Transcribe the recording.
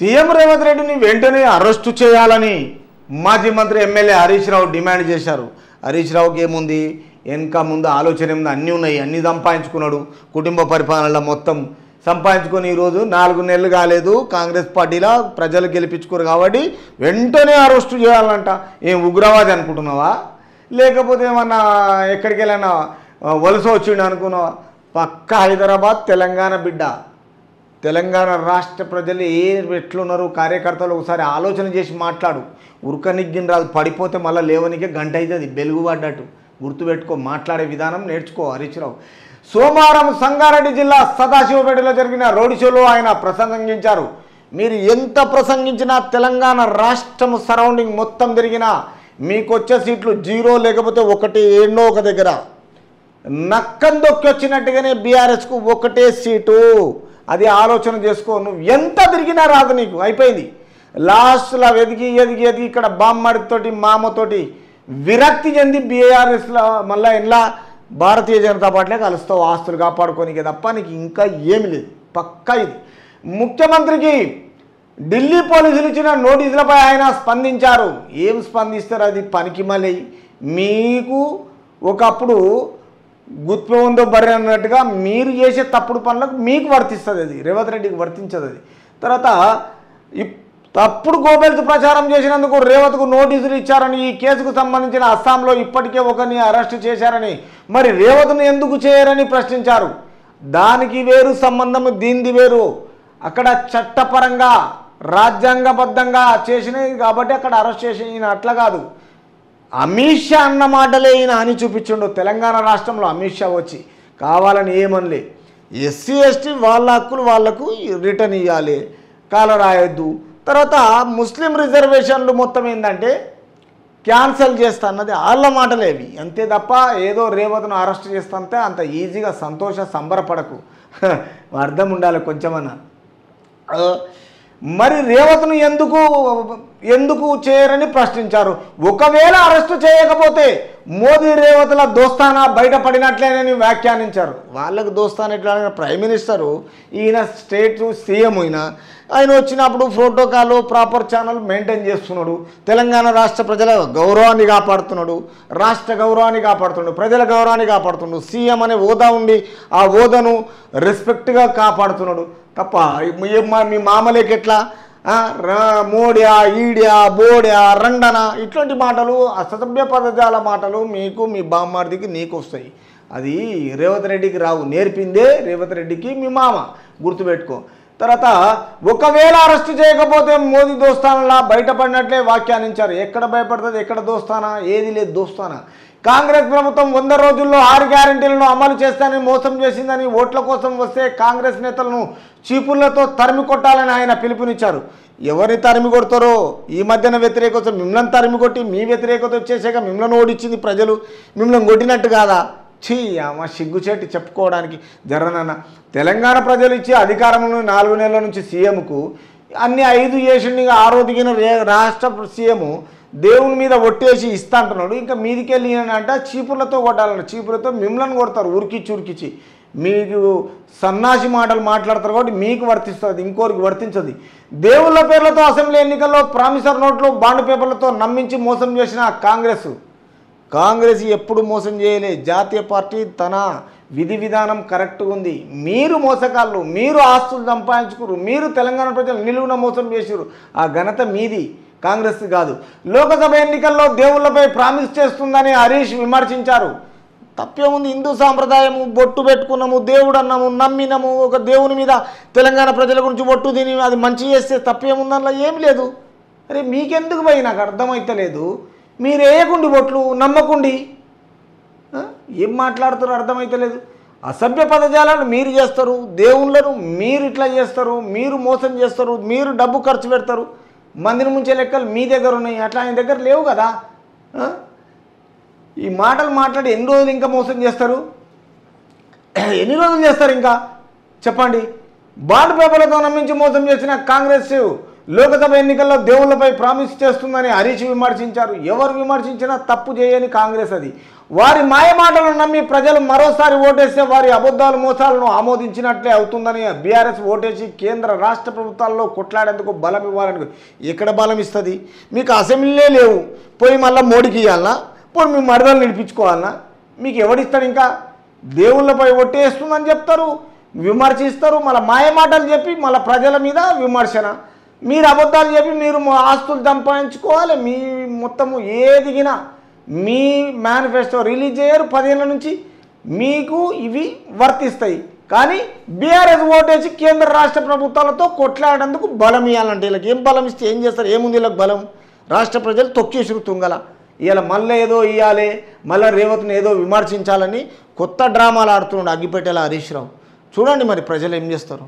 CM Revanth రెడ్డిని వెంటనే arrest చేయాలని మాజీ మంత్రి ఎమ్మెల్యే హరీష్ రావు డిమాండ్ చేశారు. హరీష్ రావుకి ఏముంది, వెనక ముందు ఆలోచన ఏముంది, అన్నీ ఉన్నాయి, అన్నీ సంపాదించుకున్నాడు. కుటుంబ పరిపాలనలో మొత్తం సంపాదించుకొని ఈరోజు 4 నెలలు కాలేదు కాంగ్రెస్ పార్టీలో ప్రజలు గెలిపించుకోరు కాబట్టి వెంటనే అరెస్టు చేయాలంట. ఏం ఉగ్రవాది అనుకుంటున్నావా, లేకపోతే ఏమన్నా ఎక్కడికి వెళ్ళినా వలస వచ్చిండు అనుకున్నావా? పక్క హైదరాబాద్ తెలంగాణ బిడ్డ. తెలంగాణ రాష్ట్ర ప్రజలు ఎట్లున్నారు కార్యకర్తలు ఒకసారి ఆలోచన చేసి మాట్లాడు. ఉరకనిగ్గిన రాదు, పడిపోతే మళ్ళీ లేవనికే గంట అవుతుంది, వెలుగుపడ్డట్టు గుర్తుపెట్టుకో. మాట్లాడే విధానం నేర్చుకో హరీష్ రావు. సోమవారం సంగారెడ్డి జిల్లా సదాశివపేటలో జరిగిన రోడ్ షోలో ఆయన ప్రసంగించారు. మీరు ఎంత ప్రసంగించినా తెలంగాణ రాష్ట్రం సరౌండింగ్ మొత్తం తిరిగినా మీకు వచ్చే సీట్లు 0 లేకపోతే 1 ఎన్నో ఒక దగ్గర నక్కం దొక్కి వచ్చినట్టుగానే బీఆర్ఎస్కు 1 సీటు. అది ఆలోచన చేసుకో. నువ్వు ఎంత తిరిగినా రాదు, నీకు అయిపోయింది. లాస్ట్లో ఎదిగి ఎదిగి ఎదిగి ఇక్కడ బామ్మడితోటి మామతోటి విరక్తి చెంది బీఆర్ఎస్లో మళ్ళీ ఇలా భారతీయ జనతా పార్టీలో కలుస్తావు ఆస్తులు కాపాడుకోనికే తప్ప నీకు ఇంకా ఏమి లేదు. పక్కా ఇది. ముఖ్యమంత్రికి ఢిల్లీ పోలీసులు ఇచ్చిన నోటీసులపై ఆయన స్పందించారు. ఏం స్పందిస్తారు, అది పనికి మళ్ళీ మీకు ఒకప్పుడు గుత్ప ఉందో బర్రె అన్నట్టుగా మీరు చేసే తప్పుడు పనులకు మీకు వర్తిస్తుంది, అది రేవంత్ రెడ్డికి వర్తించదు. అది తర్వాత తప్పుడు గోబెల్స్ ప్రచారం చేసినందుకు రేవంత్కు నోటీసులు ఇచ్చారని, ఈ కేసుకు సంబంధించిన అస్సాంలో ఇప్పటికే ఒకరిని అరెస్టు చేశారని, మరి రేవంత్ను ఎందుకు చేయరని ప్రశ్నించారు. దానికి వేరు సంబంధం, దీనిది వేరు. అక్కడ చట్టపరంగా రాజ్యాంగబద్ధంగా చేసినవి కాబట్టి అక్కడ అరెస్ట్ చేసి ఈయన అట్లా కాదు. అమిత్ షా అన్న మాటలే ఈయన అని చూపించుండు. తెలంగాణ రాష్ట్రంలో అమిత్ షా వచ్చి కావాలని ఏమనలే, ఎస్సీ ఎస్టీ వాళ్ళ హక్కులు వాళ్లకు రిటర్న్ ఇవ్వాలి, కాల రాయొద్దు. తర్వాత ముస్లిం రిజర్వేషన్లు మొత్తం ఏంటంటే క్యాన్సల్ చేస్తా అన్నది వాళ్ళ మాటలేవి, అంతే తప్ప ఏదో రేవంత్ను అరెస్ట్ చేస్తుంటే అంత ఈజీగా సంతోష సంబరపడకు, అర్థం ఉండాలి కొంచెమన్నా. మరి రేవంత్ను ఎందుకు చేయరని ప్రశ్నించారు. ఒకవేళ అరెస్టు చేయకపోతే మోదీ రేవంత్ల దోస్తానా బయటపడినట్లేనని వ్యాఖ్యానించారు. వాళ్ళకు దోస్తాన ఎట్లా, ప్రైమ్ మినిస్టరు ఈయన స్టేట్ సీఎం ఆయన వచ్చినప్పుడు ప్రోటోకాల్ ప్రాపర్ ఛానల్ మెయింటైన్ చేస్తున్నాడు. తెలంగాణ రాష్ట్ర ప్రజల గౌరవాన్ని కాపాడుతున్నాడు, రాష్ట్ర గౌరవాన్ని కాపాడుతున్నాడు, ప్రజల గౌరవాన్ని కాపాడుతున్నాడు. సీఎం అనే హోదా ఉండి ఆ హోదాను రెస్పెక్ట్గా కాపాడుతున్నాడు తప్ప మీ మామలేకి ఎట్లా మోడ్యా ఈడ్యా బోడ్యా రండన ఇట్లాంటి మాటలు అసభ్య పదజాల మాటలు మీకు మీ బామ్మార్దికి నీకు వస్తాయి. అది రేవంత్ రెడ్డికి రావు, నేర్పిందే రేవంత్ రెడ్డికి మీ మామ, గుర్తుపెట్టుకో. తర్వాత ఒకవేళ అరెస్టు చేయకపోతే మోదీ దోస్తానలా బయటపడినట్లే వ్యాఖ్యానించారు. ఎక్కడ భయపడుతుంది, ఎక్కడ దోస్తానా, ఏది లేదు దోస్తానా. కాంగ్రెస్ ప్రభుత్వం 100 రోజుల్లో 6 గ్యారెంటీలను అమలు చేస్తానని మోసం చేసిందని, ఓట్ల కోసం వస్తే కాంగ్రెస్ నేతలను చీపుళ్లతో తరిమి కొట్టాలని ఆయన పిలుపునిచ్చారు. ఎవరిని తరిమి కొడతారో ఈ మధ్యన వ్యతిరేకత, మిమ్మల్ని తరిమి కొట్టి మీ వ్యతిరేకత వచ్చేసాక మిమ్మల్ని ఓడించింది ప్రజలు, మిమ్మల్ని కొట్టినట్టు కాదా? ఛీ అమ్మ సిగ్గుచేటి చెప్పుకోవడానికి జరనన్న. తెలంగాణ ప్రజలు ఇచ్చే అధికారంలో 4 నెలల నుంచి సీఎంకు అన్ని 5 చేసిండు. 6వ దిగిన రాష్ట్ర సీఎం దేవుని మీద ఒట్టేసి ఇస్తా అంటున్నాడు. ఇంకా మీదికెళ్ళి అంట చీపుర్లతో కొట్టాలన్న, చీపులతో మిమ్మల్ని కొడతారు ఉరికిచ్చి. మీకు సన్నాసి మాటలు మాట్లాడతారు కాబట్టి మీకు వర్తిస్తుంది, ఇంకోరికి వర్తించదు. దేవుళ్ళ పేర్లతో అసెంబ్లీ ఎన్నికల్లో ప్రామిసర్ నోట్లు బాండ్ పేపర్లతో నమ్మించి మోసం చేసిన కాంగ్రెస్ ఎప్పుడు మోసం చేయలే. జాతీయ పార్టీ తన విధి విధానం కరెక్ట్గా ఉంది. మీరు మోసకాళ్ళు, మీరు ఆస్తులు సంపాదించుకురు, మీరు తెలంగాణ ప్రజలు నిలువున మోసం చేసారు. ఆ ఘనత మీది, కాంగ్రెస్ కాదు. లోకసభ ఎన్నికల్లో దేవుళ్ళపై ప్రామిస్ చేస్తుందని హరీష్ విమర్శించారు. తప్పేముంది, హిందూ సాంప్రదాయము, బొట్టు పెట్టుకున్నాము, దేవుడు అన్నాము, నమ్మినాము, ఒక దేవుని మీద తెలంగాణ ప్రజల గురించి బొట్టు తిని అది మంచి చేస్తే తప్పేముంది, అందులో ఏం లేదు. అరే మీకెందుకు పోయి నాకు అర్థమవుతలేదు. మీరు వేయకుండి బొట్లు, నమ్మకుండి ఏం మాట్లాడుతారో అర్థమవుతలేదు. అసభ్య పదజాలను మీరు చేస్తారు, దేవుళ్ళను మీరు ఇట్లా చేస్తారు, మీరు మోసం చేస్తారు, మీరు డబ్బు ఖర్చు పెడతారు. మందిని ముంచే లెక్కలు మీ దగ్గర ఉన్నాయి, అట్లా ఆయన దగ్గర లేవు కదా. ఈ మాటలు మాట్లాడి ఎన్ని రోజులు ఇంకా మోసం చేస్తారు, ఎన్ని రోజులు చేస్తారు ఇంకా చెప్పండి. బాండ్ పేపర్లతో నమ్మించి మోసం చేసిన కాంగ్రెస్ లోక్సభ ఎన్నికల్లో దేవుళ్లపై ప్రామిస్ చేస్తుందని హరీష్ విమర్శించారు. ఎవరు విమర్శించినా తప్పు చేయని కాంగ్రెస్ అది. వారి మాయమాటలను నమ్మి ప్రజలు మరోసారి ఓటేస్తే వారి అబద్ధాలు మోసాలను ఆమోదించినట్లే అవుతుందని బీఆర్ఎస్ ఓటేసి కేంద్ర రాష్ట్ర ప్రభుత్వాల్లో కొట్లాడేందుకు బలం ఇవ్వాలని. ఎక్కడ బలం ఇస్తుంది? మీకు అసెంబ్లీలే లేవు, పోయి మళ్ళీ మోడీకి ఇవ్వాలన్నా, పోయి మీ మరదలు నిలిపించుకోవాలన్నా? మీకు ఎవడిస్తాడు? ఇంకా దేవుళ్ళపై ఒట్టేస్తుందని చెప్తారు, విమర్శిస్తారు, మళ్ళీ మాయమాటలు చెప్పి మళ్ళీ ప్రజల మీద విమర్శన. మీరు అబద్ధాలు చెప్పి మీరు ఆస్తులు సంపాదించుకోవాలి. మీ మొత్తము ఏదిగినా మీ మేనిఫెస్టో రిలీజ్ చేయరు 10 ఏళ్ళ నుంచి, మీకు ఇవి వర్తిస్తాయి. కానీ బీఆర్ఎస్ ఓటేసి కేంద్ర రాష్ట్ర ప్రభుత్వాలతో కొట్లాడేందుకు బలం ఇవ్వాలంటే వీళ్ళకి ఏం బలం ఇస్తే ఏం చేస్తారు? ఏముంది వీళ్ళకి బలం? రాష్ట్ర ప్రజలు తొక్కేసురు తుంగల. ఇలా మళ్ళీ ఏదో ఇవ్వాలి, మళ్ళీ రేవత్ని ఏదో విమర్శించాలని కొత్త డ్రామాలు ఆడుతున్నాడు అగ్గిపెట్టేలా హరీష్ రావు. చూడండి మరి ప్రజలు ఏం చేస్తారు.